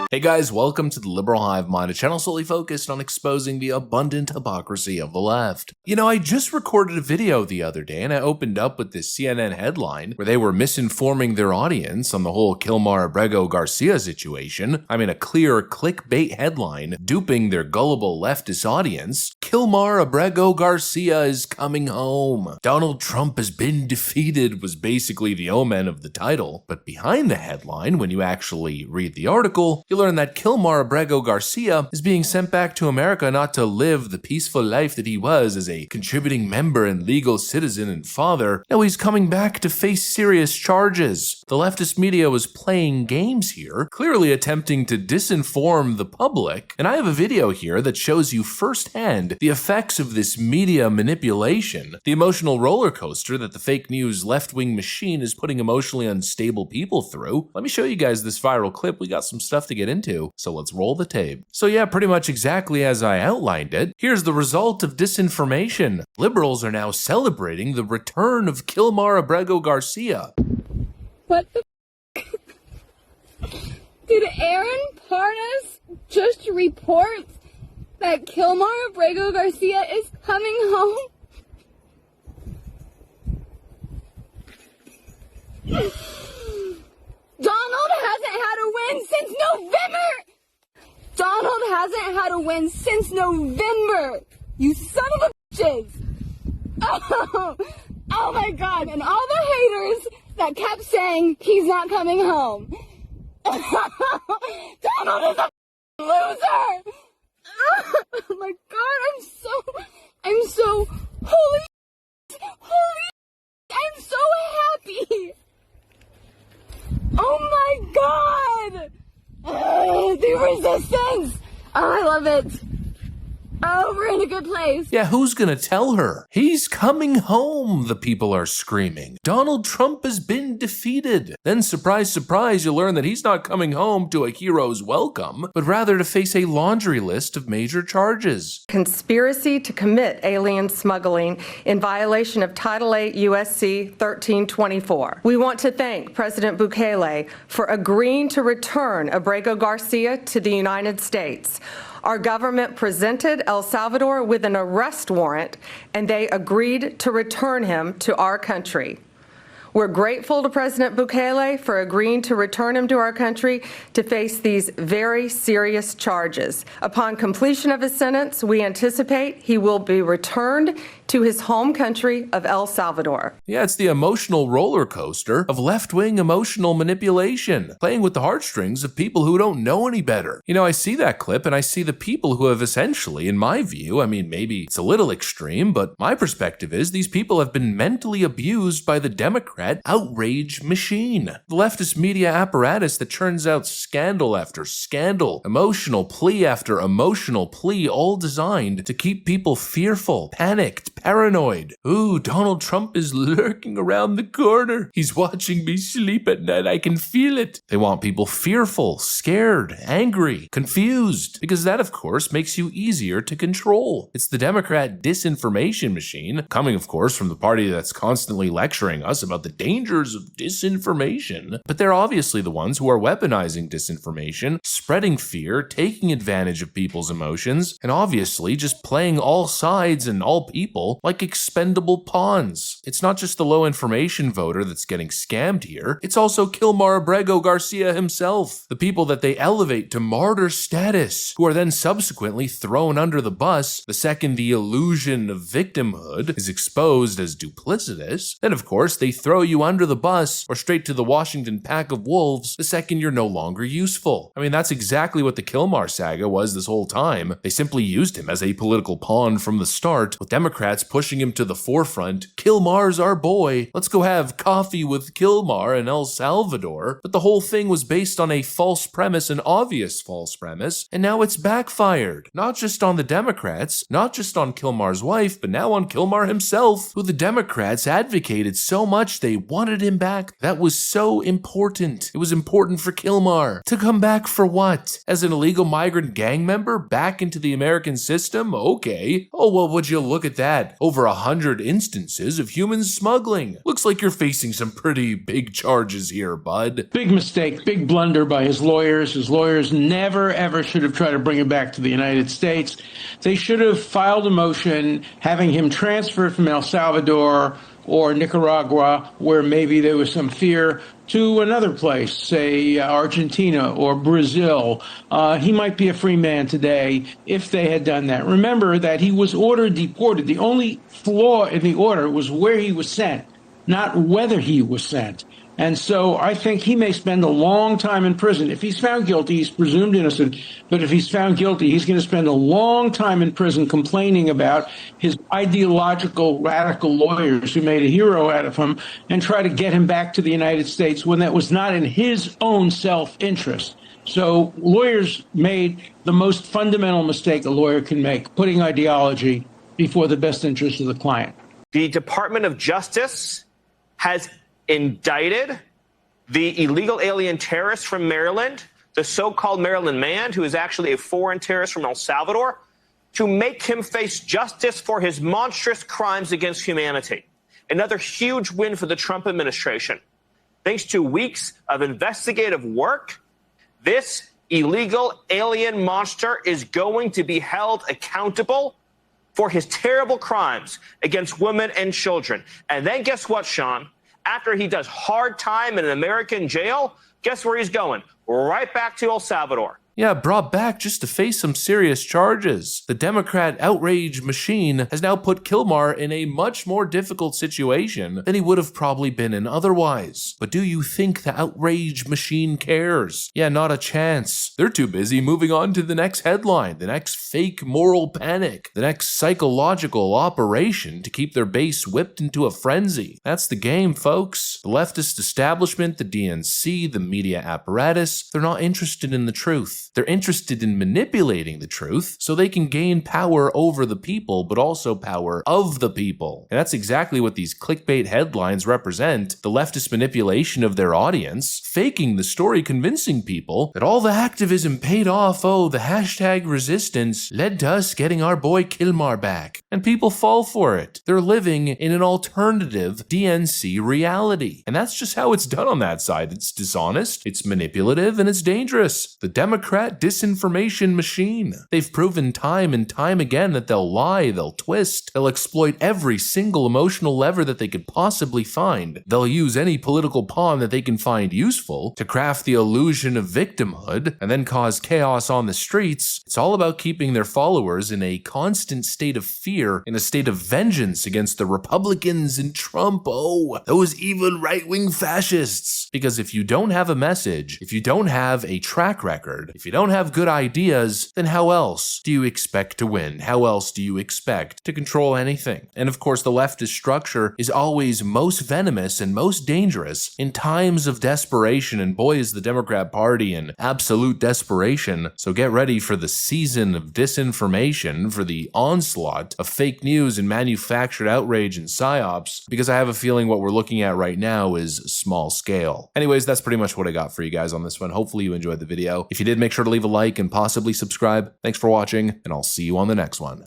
Hey guys, welcome to the Liberal Hive Mind, a channel solely focused on exposing the abundant hypocrisy of the left. You know, I just recorded a video the other day and I opened up with this CNN headline where they were misinforming their audience on the whole Kilmar Abrego Garcia situation. I mean, a clear clickbait headline duping their gullible leftist audience. Kilmar Abrego Garcia is coming home. Donald Trump has been defeated was basically the omen of the title. But behind the headline, when you actually read the article, you learn that Kilmar Abrego Garcia is being sent back to America not to live the peaceful life that he was as a contributing member and legal citizen and father. No, he's coming back to face serious charges. The leftist media was playing games here, clearly attempting to disinform the public. And I have a video here that shows you firsthand the effects of this media manipulation, the emotional roller coaster that the fake news left-wing machine is putting emotionally unstable people through. Let me show you guys this viral clip. We got some stuff to get into, so let's roll the tape. So yeah, pretty much exactly as I outlined it. Here's the result of disinformation. Liberals are now celebrating the return of Kilmar Abrego Garcia. What the Did Aaron Parnas just report that Kilmar Abrego Garcia is coming home? Donald hasn't had a win since November! Donald hasn't had a win since November! You son of a bitches! Oh my god, and all the haters that kept saying he's not coming home. Donald is a loser! Oh my god, I'm so, holy, I'm so happy! Oh my god! The resistance! Oh, I love it. Oh, we're in a good place. Yeah, who's gonna tell her? He's coming home, the people are screaming. Donald Trump has been defeated. Then surprise, surprise, you learn that he's not coming home to a hero's welcome, but rather to face a laundry list of major charges. Conspiracy to commit alien smuggling in violation of Title 8 U.S.C. 1324. We want to thank President Bukele for agreeing to return Abrego Garcia to the United States. Our government presented El Salvador with an arrest warrant, and they agreed to return him to our country. We're grateful to President Bukele for agreeing to return him to our country to face these very serious charges. Upon completion of his sentence, we anticipate he will be returned to his home country of El Salvador. Yeah, it's the emotional roller coaster of left-wing emotional manipulation, playing with the heartstrings of people who don't know any better. You know, I see that clip and I see the people who have essentially, in my view, I mean, maybe it's a little extreme, but my perspective is these people have been mentally abused by the Democrat outrage machine. The leftist media apparatus that churns out scandal after scandal, emotional plea after emotional plea, all designed to keep people fearful, panicked, paranoid. Ooh, Donald Trump is lurking around the corner. He's watching me sleep at night. I can feel it. They want people fearful, scared, angry, confused, because that, of course, makes you easier to control. It's the Democrat disinformation machine, coming, of course, from the party that's constantly lecturing us about the dangers of disinformation. But they're obviously the ones who are weaponizing disinformation, spreading fear, taking advantage of people's emotions, and obviously just playing all sides and all people like expendable pawns. It's not just the low information voter that's getting scammed here, it's also Kilmar Abrego Garcia himself, the people that they elevate to martyr status, who are then subsequently thrown under the bus the second the illusion of victimhood is exposed as duplicitous. Then of course they throw you under the bus or straight to the Washington pack of wolves the second you're no longer useful. I mean, that's exactly what the Kilmar saga was this whole time. They simply used him as a political pawn from the start, with Democrats pushing him to the forefront. Kilmar's our boy. Let's go have coffee with Kilmar in El Salvador. But the whole thing was based on a false premise, an obvious false premise, and now it's backfired. Not just on the Democrats, not just on Kilmar's wife, but now on Kilmar himself, who the Democrats advocated so much they wanted him back. That was so important. It was important for Kilmar. To come back for what? As an illegal migrant gang member back into the American system? Okay. Oh, well, would you look at that? that? Over 100 instances of human smuggling. Looks like you're facing some pretty big charges here, bud. Big mistake, big blunder by his lawyers. His lawyers never, ever should have tried to bring him back to the United States. They should have filed a motion having him transferred from El Salvador or Nicaragua, where maybe there was some fear, to another place, say Argentina or Brazil. He might be a free man today if they had done that. Remember that he was ordered deported. The only flaw in the order was where he was sent, not whether he was sent. And so I think he may spend a long time in prison. If he's found guilty, he's presumed innocent. But if he's found guilty, he's going to spend a long time in prison complaining about his ideological, radical lawyers who made a hero out of him and try to get him back to the United States when that was not in his own self-interest. So lawyers made the most fundamental mistake a lawyer can make, putting ideology before the best interest of the client. The Department of Justice has indicted the illegal alien terrorist from Maryland, the so-called Maryland man, who is actually a foreign terrorist from El Salvador, to make him face justice for his monstrous crimes against humanity. Another huge win for the Trump administration. Thanks to weeks of investigative work, this illegal alien monster is going to be held accountable for his terrible crimes against women and children. And then guess what, Sean? After he does hard time in an American jail, guess where he's going? Right back to El Salvador. Yeah, brought back just to face some serious charges. The Democrat outrage machine has now put Kilmar in a much more difficult situation than he would have probably been in otherwise. But do you think the outrage machine cares? Yeah, not a chance. They're too busy moving on to the next headline, the next fake moral panic, the next psychological operation to keep their base whipped into a frenzy. That's the game, folks. The leftist establishment, the DNC, the media apparatus, they're not interested in the truth. They're interested in manipulating the truth so they can gain power over the people, but also power of the people. And that's exactly what these clickbait headlines represent, the leftist manipulation of their audience, faking the story, convincing people that all the activism paid off. Oh, the hashtag resistance led to us getting our boy Kilmar back. And people fall for it. They're living in an alternative DNC reality. And that's just how it's done on that side. It's dishonest, it's manipulative, and it's dangerous. The Democrat disinformation machine. They've proven time and time again that they'll lie, they'll twist, they'll exploit every single emotional lever that they could possibly find. They'll use any political pawn that they can find useful to craft the illusion of victimhood and then cause chaos on the streets. It's all about keeping their followers in a constant state of fear, in a state of vengeance against the Republicans and Trump. Oh, those evil right-wing fascists. Because if you don't have a message, if you don't have a track record, if you don't have good ideas, then how else do you expect to win? How else do you expect to control anything? And of course, the leftist structure is always most venomous and most dangerous in times of desperation, and boy is the Democrat Party in absolute desperation. So get ready for the season of disinformation, for the onslaught of fake news and manufactured outrage and psyops, because I have a feeling what we're looking at right now is small scale. Anyways, that's pretty much what I got for you guys on this one. Hopefully you enjoyed the video. If you did, make sure to leave a like and possibly subscribe. Thanks for watching, and I'll see you on the next one.